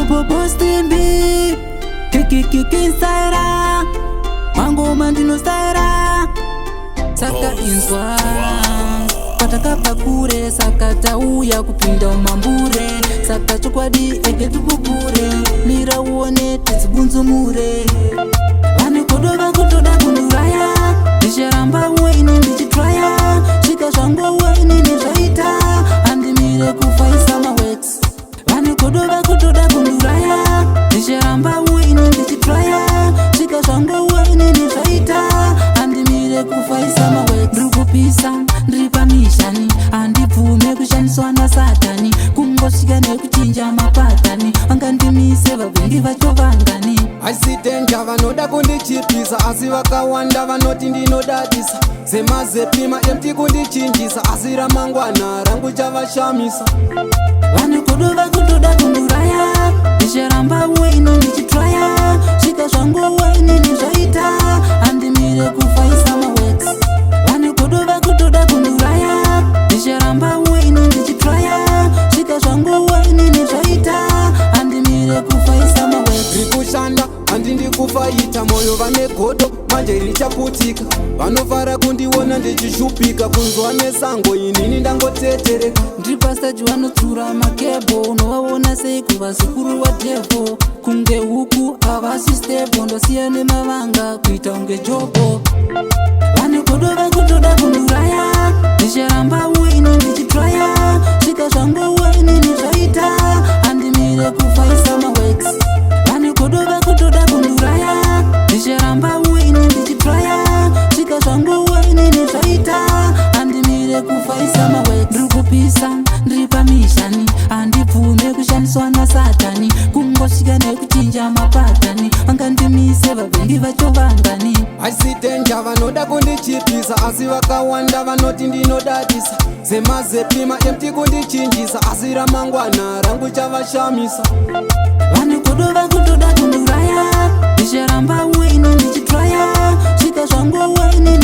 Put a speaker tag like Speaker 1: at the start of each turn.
Speaker 1: Postimbi Kikikikisara Mangoma ndinosara Saka inzwa Patakabva kure saka tauya kupinda umambure Saka chokwadi ege tupupure Mira uone tizibunzumure Vane kodova kutoda kunduraya Ndicharamba uwe ini ndichitraya Svika zvangu uwe ini ndizvaita Handimire kufaisa mawex Vane kodova kutoda kunduraya Ndicharamba uwe ini ndichitraya Svika zvangu uwe ini ndizvaita Handimire kufaisa mawex Ndrikupisa ndiri pamishani handibvume kushandiswa nasatani kungosvika nekuchinja mapatani vangandimise vabvengi vachovangani
Speaker 2: aisitenja vanoda kundichipisa asi vakawanda vanoti ndinodadisa semazepima emti kundichinjisa asi ramangwana rangu chavashamisa
Speaker 1: vane kodova kutoda kunduraya ndicharamba uwe ino ndichitraya svika zvangu uwe ini ndizvaita handimire kufaisa mawex vane kodova kutoda kunduraya ndicharamba uwe ino ndichitraya svika zvangu uwe ini ndizvaita handimire kufaisa mawex
Speaker 2: ndikushanda handindi kufaita moyo vane godo manje richaputika vanofara kundiona ndichishupika kunzwa nesango inini ndangotetereka
Speaker 1: ndiri pastaji vanotsura makebho unovaona sei kuvazukuru wadhevho kunge huku havasi stebho ndosiya nemavanga kuita unge jobho vane kodova kutoda kunduraya ndicharamba uwe ino ndichitraya svika zvangu uwe ini ndizvaita handimire kufaisa mawex vane kodova kutoda kunduraya ndicharamba uwe ino ndichitraya svika zvangu uwe ini ndizvaita handimire kufaisa mawex ndiri kupisa ndiri pamishani handibvume kushandiswa nasatani kungosvika nekuchinja mapatani vangandimise vabvengi vachovangani
Speaker 2: aisitenja vanoda kundichipisa asi vakawanda vanoti ndinodadisa semazepima emti kundichinjisa asi ramangwana rangu chavashamisa
Speaker 1: vane kodova kutoda kunduraya ndicharamba uwe ino ndichitraya svika zvangu uwe ini